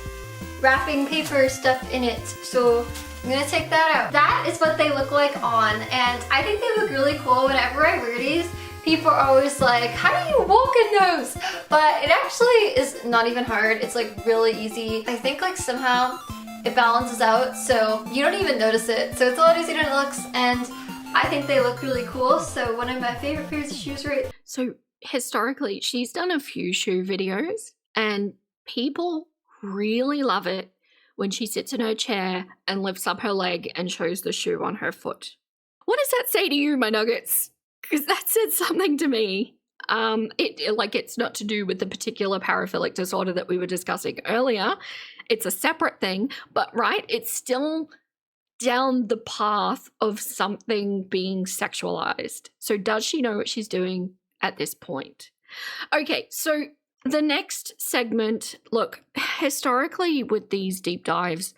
wrapping paper stuff in it. So I'm gonna take that out. That is what they look like on, and I think they look really cool. Whenever I wear these, people are always like, how do you walk in those? But it actually is not even hard. It's like really easy. I think like somehow it balances out so you don't even notice it. So it's a lot easier than it looks, and I think they look really cool. So one of my favorite pairs of shoes
So historically, she's done a few shoe videos, and people really love it when she sits in her chair and lifts up her leg and shows the shoe on her foot. What does that say to you, my nuggets? Because that said something to me. It's not to do with the particular paraphilic disorder that we were discussing earlier. It's a separate thing, but right, it's still down the path of something being sexualized. So does she know what she's doing at this point? Okay, so the next segment, look, historically with these deep dives,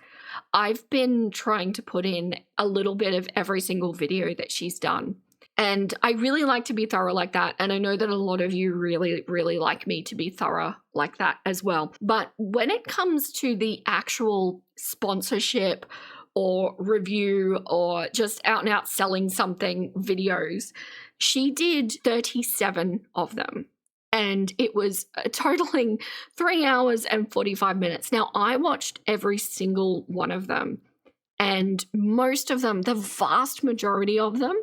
I've been trying to put in a little bit of every single video that she's done. And I really like to be thorough like that. And I know that a lot of you really, really like me to be thorough like that as well. But when it comes to the actual sponsorship or review or just out and out selling something videos, she did 37 of them. And it was totaling 3 hours and 45 minutes. Now, I watched every single one of them, and most of them, the vast majority of them,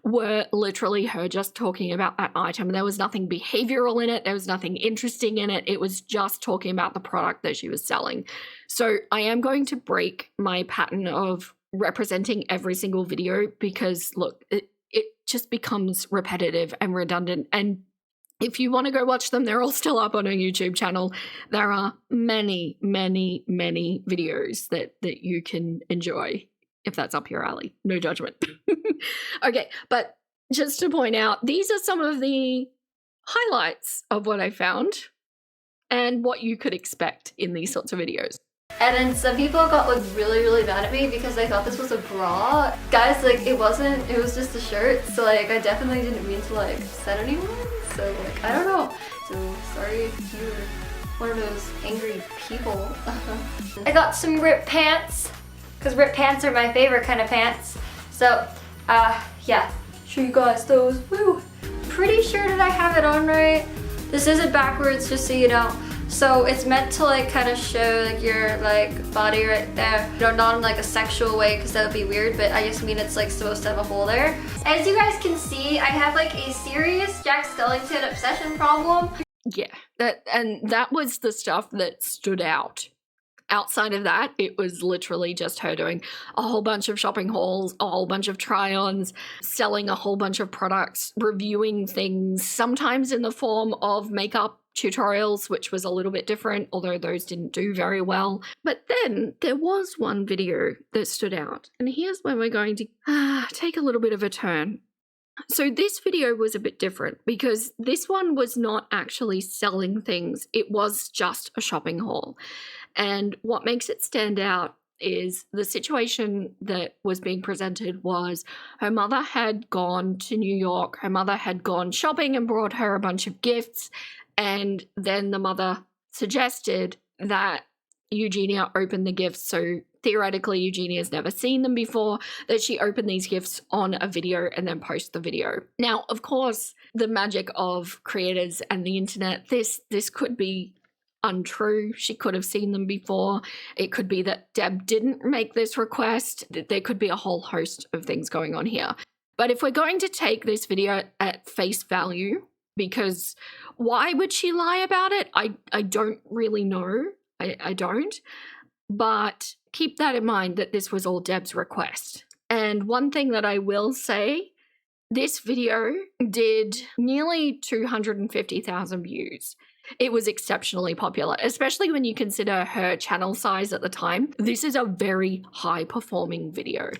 were literally her just talking about that item. There was nothing behavioral in it. There was nothing interesting in it. It was just talking about the product that she was selling. So I am going to break my pattern of representing every single video because, look, it just becomes repetitive and redundant. And if you want to go watch them, they're all still up on her YouTube channel. There are many, many, many videos that you can enjoy if that's up your alley. No judgment. Okay, but just to point out, these are some of the highlights of what I found and what you could expect in these sorts of videos.
And then some people got like really, really mad at me because I thought this was a bra. Guys, like it wasn't, it was just a shirt. So like I definitely didn't mean to like upset anyone. So like, I don't know. So sorry if you're one of those angry people. I got some ripped pants because ripped pants are my favorite kind of pants. So yeah, show you guys those. Woo! Pretty sure that I have it on right. This isn't backwards, just so you know. So it's meant to like kind of show like your like body right there. You know, not in like a sexual way because that would be weird, but I just mean it's like supposed to have a hole there. As you guys can see, I have like a serious Jack Skellington obsession problem.
Yeah, that was the stuff that stood out. Outside of that, it was literally just her doing a whole bunch of shopping hauls, a whole bunch of try-ons, selling a whole bunch of products, reviewing things, sometimes in the form of makeup tutorials, which was a little bit different, although those didn't do very well. But then there was one video that stood out, and here's where we're going to take a little bit of a turn. So this video was a bit different because this one was not actually selling things. It was just a shopping haul. And what makes it stand out is the situation that was being presented was her mother had gone to New York. Her mother had gone shopping and brought her a bunch of gifts. And then the mother suggested that Eugenia open the gifts. So theoretically, Eugenia's never seen them before, that she open these gifts on a video and then post the video. Now, of course, the magic of creators and the internet, this could be untrue. She could have seen them before. It could be that Deb didn't make this request. There could be a whole host of things going on here. But if we're going to take this video at face value, because why would she lie about it? I don't really know. I don't. But keep that in mind that this was all Deb's request. And one thing that I will say, this video did nearly 250,000 views. It was exceptionally popular, especially when you consider her channel size at the time. This is a very high performing video.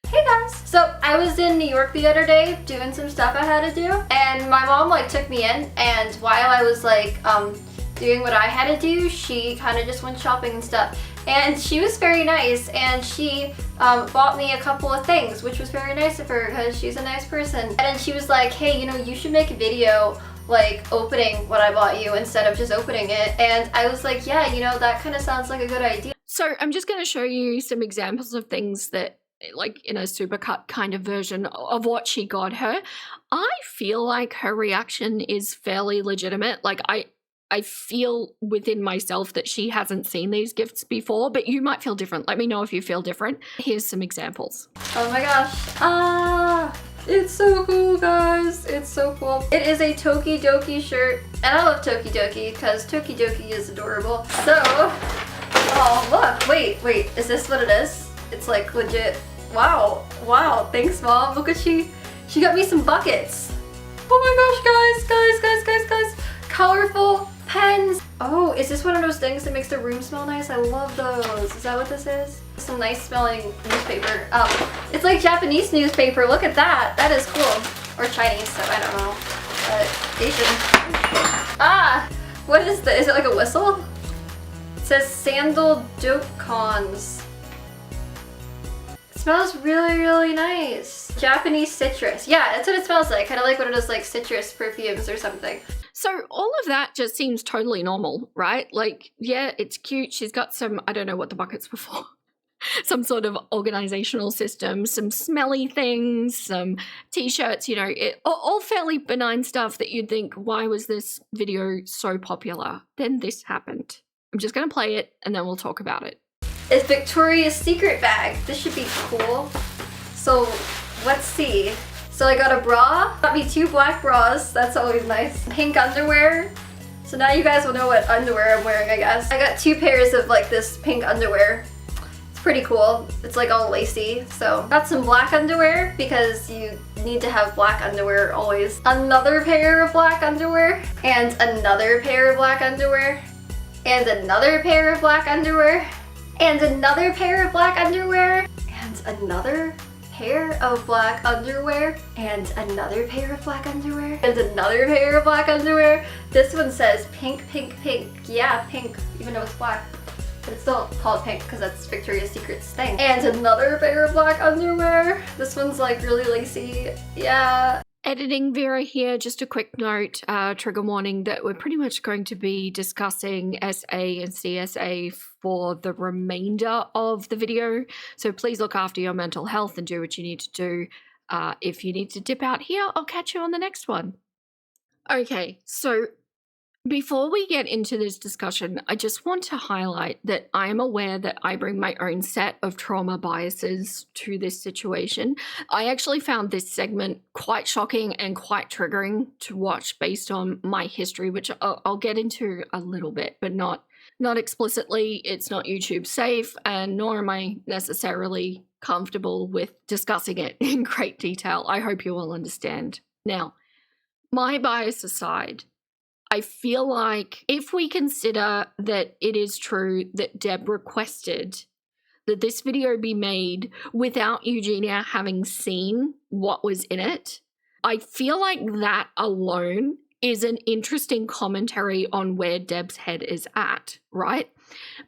Hey guys! So I was in New York the other day doing some stuff I had to do, and my mom like took me in, and while I was like doing what I had to do, she kind of just went shopping and stuff. And she was very nice, and she bought me a couple of things, which was very nice of her because she's a nice person. And then she was like, hey, you know, you should make a video like opening what I bought you instead of just opening it. And I was like, yeah, you know, that kind of sounds like a good idea.
So I'm just going to show you some examples of things that, like in a supercut kind of version of what she got her. I feel like her reaction is fairly legitimate. Like I feel within myself that she hasn't seen these gifts before, but you might feel different. Let me know if you feel different. Here's some examples.
Oh my gosh. It's so cool, guys. It's so cool. It is a Tokidoki shirt, and I love Tokidoki because Tokidoki is adorable. So, oh look, wait, is this what it is? It's like legit. Wow, thanks mom. Look at she got me some buckets. Oh my gosh, guys. Colorful pens. Oh, is this one of those things that makes the room smell nice? I love those. Is that what this is? Some nice smelling newspaper. It's like Japanese newspaper. Look at that. That is cool. Or Chinese, so I don't know. But Asian. What is this? Is it like a whistle? It says Sandal Dokons. It smells really nice. Japanese citrus. Yeah, that's what it smells like. Kind of like one of those like citrus perfumes or something.
So all of that just seems totally normal, right? Like, yeah, it's cute. She's got some, I don't know what the buckets were for, some sort of organizational system, some smelly things, some t-shirts, you know, all fairly benign stuff that you'd think, why was this video so popular? Then this happened. I'm just going to play it and then we'll talk about it.
It's Victoria's Secret bag. This should be cool. So let's see. So I got a bra, got me 2 black bras, that's always nice. Pink underwear. So now you guys will know what underwear I'm wearing, I guess. I got 2 pairs of like this pink underwear. It's pretty cool. It's like all lacy. So got some black underwear because you need to have black underwear always. Another pair of black underwear, and another pair of black underwear, and another pair of black underwear, and another pair of black underwear, and another pair of black underwear, and another pair of black underwear, and another pair of black underwear. This one says pink. Yeah, pink, even though it's black. But it's still called pink because that's Victoria's Secret's thing. And another pair of black underwear. This one's like really lacy. Yeah.
Editing Vera here, just a quick note, trigger warning that we're pretty much going to be discussing SA and CSA for the remainder of the video. So please look after your mental health and do what you need to do. If you need to dip out here, I'll catch you on the next one. Okay, so before we get into this discussion, I just want to highlight that I am aware that I bring my own set of trauma biases to this situation. I actually found this segment quite shocking and quite triggering to watch based on my history, which I'll get into a little bit, but not explicitly. It's not YouTube safe, and nor am I necessarily comfortable with discussing it in great detail. I hope you all understand. Now, my bias aside, I feel like if we consider that it is true that Deb requested that this video be made without Eugenia having seen what was in it, I feel like that alone is an interesting commentary on where Deb's head is at, right?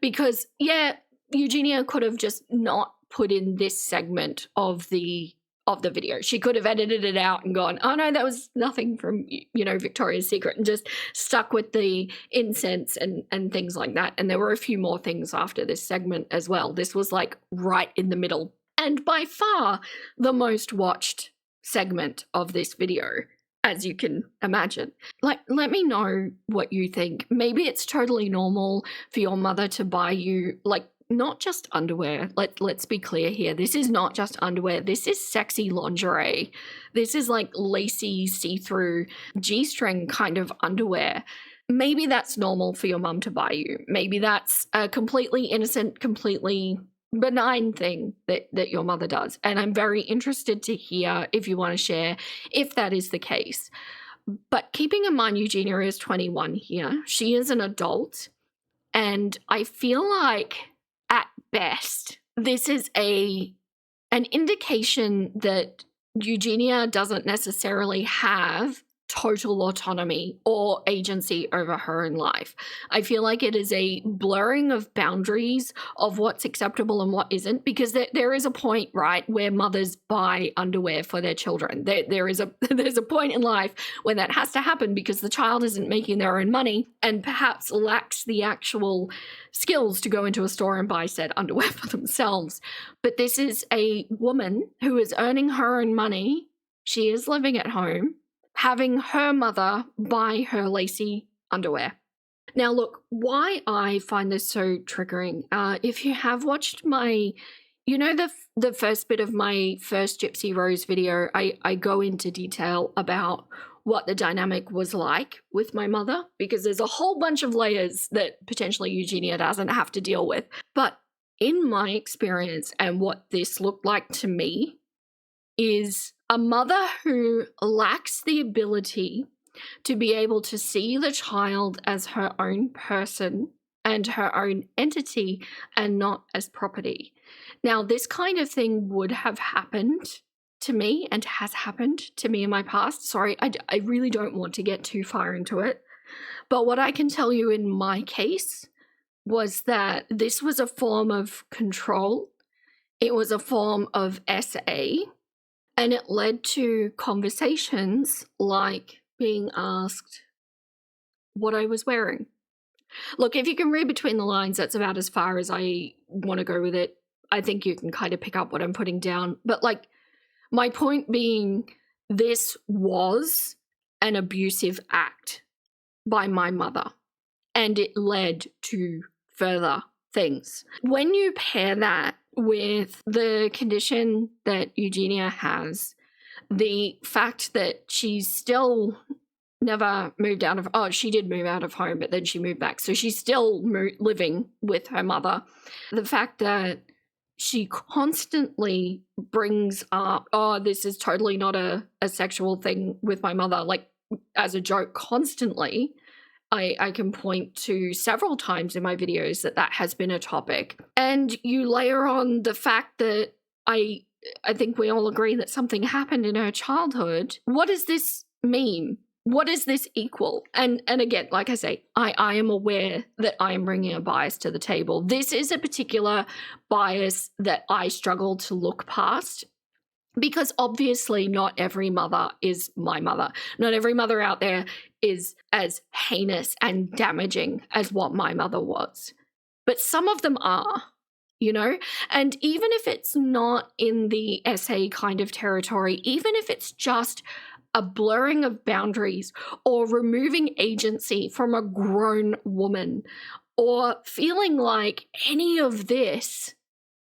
Because, yeah, Eugenia could have just not put in this segment of the video. She could have edited it out and gone, oh no, that was nothing from, Victoria's Secret, and just stuck with the incense and things like that. And there were a few more things after this segment as well. This was like right in the middle, and by far the most watched segment of this video, as you can imagine. Like, let me know what you think. Maybe it's totally normal for your mother to buy you, like, not just underwear. Let's be clear here. This is not just underwear. This is sexy lingerie. This is like lacy, see-through, G-string kind of underwear. Maybe that's normal for your mum to buy you. Maybe that's a completely innocent, completely benign thing that your mother does. And I'm very interested to hear if you want to share if that is the case. But keeping in mind Eugenia is 21 here. She is an adult. And I feel like at best, this is an indication that Eugenia doesn't necessarily have total autonomy or agency over her own life. I feel like it is a blurring of boundaries of what's acceptable and what isn't, because there is a point, right, where mothers buy underwear for their children. There's a point in life when that has to happen because the child isn't making their own money and perhaps lacks the actual skills to go into a store and buy said underwear for themselves. But this is a woman who is earning her own money. She is living at home, having her mother buy her lacy underwear. Now, look, why I find this so triggering, if you have watched my, the first bit of my first Gypsy Rose video, I go into detail about what the dynamic was like with my mother, because there's a whole bunch of layers that potentially Eugenia doesn't have to deal with. But in my experience and what this looked like to me is a mother who lacks the ability to be able to see the child as her own person and her own entity and not as property. Now, this kind of thing would have happened to me and has happened to me in my past. Sorry, I really don't want to get too far into it. But what I can tell you in my case was that this was a form of control. It was a form of SA. And it led to conversations like being asked what I was wearing. Look, if you can read between the lines, that's about as far as I want to go with it. I think you can kind of pick up what I'm putting down. But like, my point being, this was an abusive act by my mother, and it led to further things. When you pair that with the condition that Eugenia has, the fact that she's still never moved out of, she did move out of home, but then she moved back. So she's still living with her mother. The fact that she constantly brings up, this is totally not a sexual thing with my mother, like as a joke constantly. I can point to several times in my videos that has been a topic. And you layer on the fact that I think we all agree that something happened in her childhood. What does this mean? What does this equal? And again, like I say, I am aware that I am bringing a bias to the table. This is a particular bias that I struggle to look past, because obviously not every mother is my mother. Not every mother out there is as heinous and damaging as what my mother was. But some of them are, And even if it's not in the SA kind of territory, even if it's just a blurring of boundaries or removing agency from a grown woman, or feeling like any of this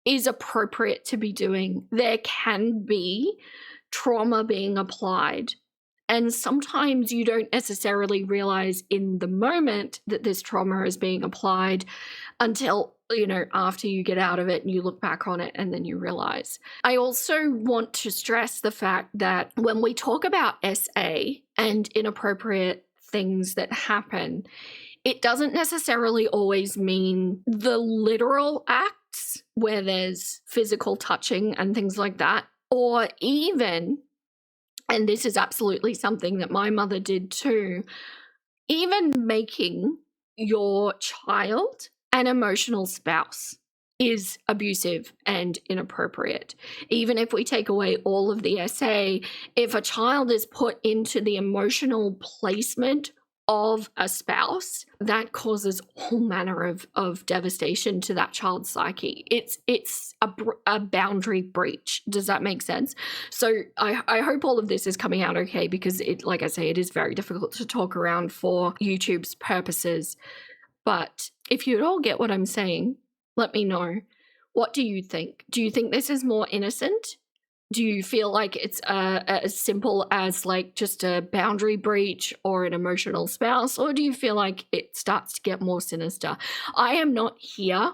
is appropriate to be doing, there can be trauma being applied. And sometimes you don't necessarily realize in the moment that this trauma is being applied until, after you get out of it and you look back on it and then you realize. I also want to stress the fact that when we talk about SA and inappropriate things that happen, it doesn't necessarily always mean the literal acts where there's physical touching and things like that, or even and this is absolutely something that my mother did too, even making your child an emotional spouse is abusive and inappropriate. Even if we take away all of the essay, if a child is put into the emotional placement of a spouse, that causes all manner of devastation to that child's psyche. It's a boundary breach. Does that make sense? So I hope all of this is coming out okay, because it, like I say, it is very difficult to talk around for YouTube's purposes. But if you all get what I'm saying, let me know. What do you think? Do you think this is more innocent? Do you feel like it's as simple as like just a boundary breach or an emotional spouse? Or do you feel like it starts to get more sinister? I am not here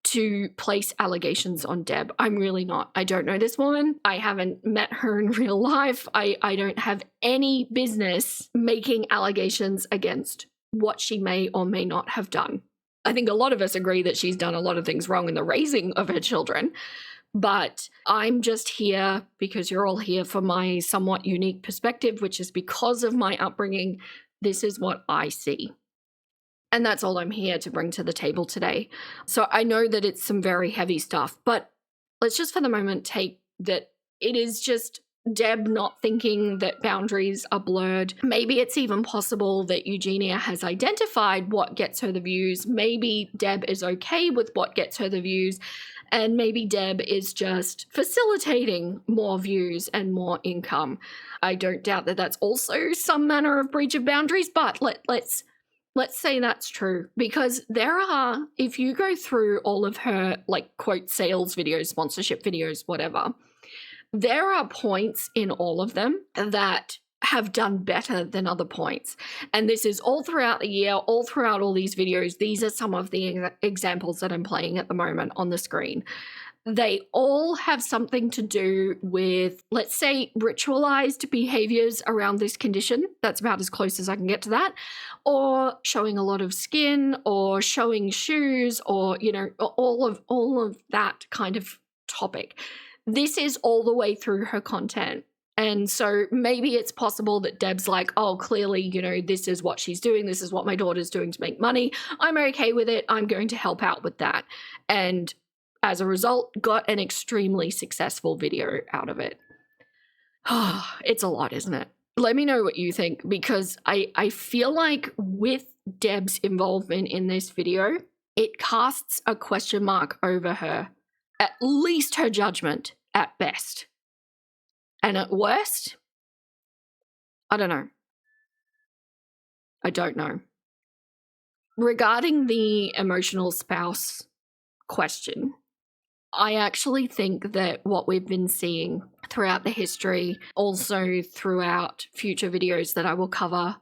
to place allegations on Deb. I'm really not. I don't know this woman. I haven't met her in real life. I don't have any business making allegations against what she may or may not have done. I think a lot of us agree that she's done a lot of things wrong in the raising of her children. But I'm just here because you're all here for my somewhat unique perspective, which is because of my upbringing. This is what I see. And that's all I'm here to bring to the table today. So I know that it's some very heavy stuff, but let's just for the moment take that it is just Deb not thinking that boundaries are blurred. Maybe it's even possible that Eugenia has identified what gets her the views. Maybe Deb is okay with what gets her the views. And maybe Deb is just facilitating more views and more income. I don't doubt that that's also some manner of breach of boundaries, but let's say that's true, because there are, if you go through all of her like quote sales videos, sponsorship videos, whatever, there are points in all of them that have done better than other points. And this is all throughout the year, all throughout all these videos. These are some of the examples that I'm playing at the moment on the screen. They all have something to do with, let's say, ritualized behaviors around this condition. That's about as close as I can get to that. Or showing a lot of skin, or showing shoes, or, you know, all of that kind of topic. This is all the way through her content. And so maybe it's possible that Deb's like, oh, clearly, you know, this is what she's doing. This is what my daughter's doing to make money. I'm okay with it. I'm going to help out with that. And as a result, got an extremely successful video out of it. It's a lot, isn't it? Let me know what you think, because I feel like with Deb's involvement in this video, it casts a question mark over her, at least her judgment at best. And at worst, I don't know. I don't know. Regarding the emotional spouse question, I actually think that what we've been seeing throughout the history, also throughout future videos that I will cover,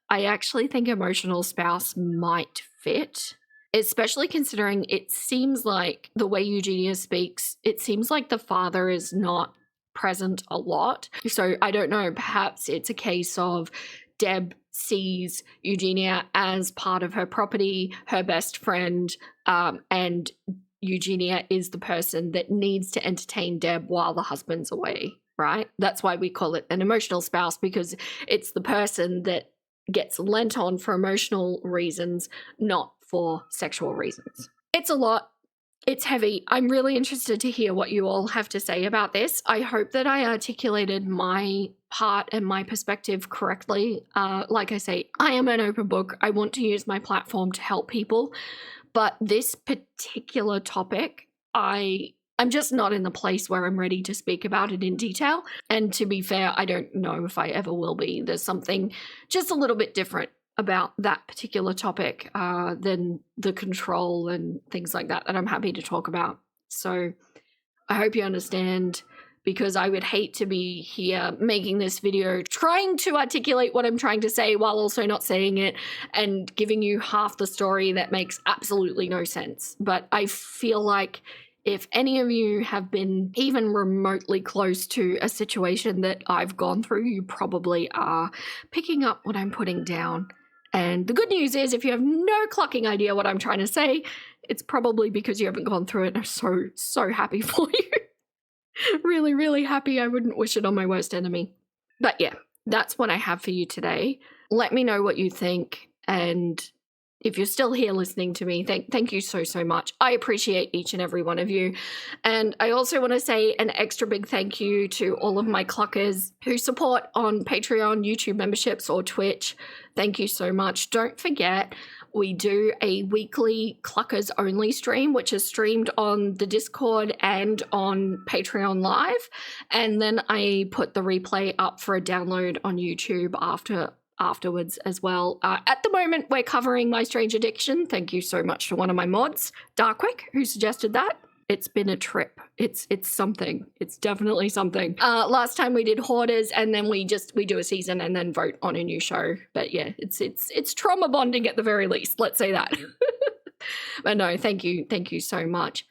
I actually think emotional spouse might fit, especially considering it seems like the way Eugenia speaks, it seems like the father is not present a lot. So I don't know, perhaps it's a case of Deb sees Eugenia as part of her property, her best friend, and Eugenia is the person that needs to entertain Deb while the husband's away, right? That's why we call it an emotional spouse, because it's the person that gets lent on for emotional reasons, not for sexual reasons. It's a lot. It's heavy. I'm really interested to hear what you all have to say about this. I hope that I articulated my part and my perspective correctly. Like I say, I am an open book. I want to use my platform to help people. But this particular topic, I'm just not in the place where I'm ready to speak about it in detail. And to be fair, I don't know if I ever will be. There's something just a little bit different about that particular topic than the control and things like that I'm happy to talk about. So I hope you understand, because I would hate to be here making this video trying to articulate what I'm trying to say while also not saying it and giving you half the story that makes absolutely no sense. But I feel like if any of you have been even remotely close to a situation that I've gone through, you probably are picking up what I'm putting down. And the good news is, if you have no clucking idea what I'm trying to say, it's probably because you haven't gone through it. I'm so happy for you. Really, really happy. I wouldn't wish it on my worst enemy. But yeah, that's what I have for you today. Let me know what you think, and if you're still here listening to me, thank you so much. I appreciate each and every one of you. And I also want to say an extra big thank you to all of my cluckers who support on Patreon, YouTube memberships, or Twitch. Thank you so much. Don't forget, we do a weekly Cluckers only stream, which is streamed on the Discord and on Patreon Live. And then I put the replay up for a download on YouTube afterwards as well. At the moment, we're covering My Strange Addiction. Thank you so much to one of my mods, Darkwick, who suggested that. It's been a trip. It's something. It's definitely something. Last time we did Hoarders, and then we do a season and then vote on a new show. But yeah, it's trauma bonding at the very least. Let's say that. But no, thank you so much.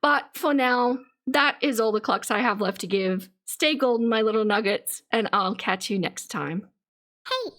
But for now, that is all the clucks I have left to give. Stay golden, my little nuggets, and I'll catch you next time.
Hey,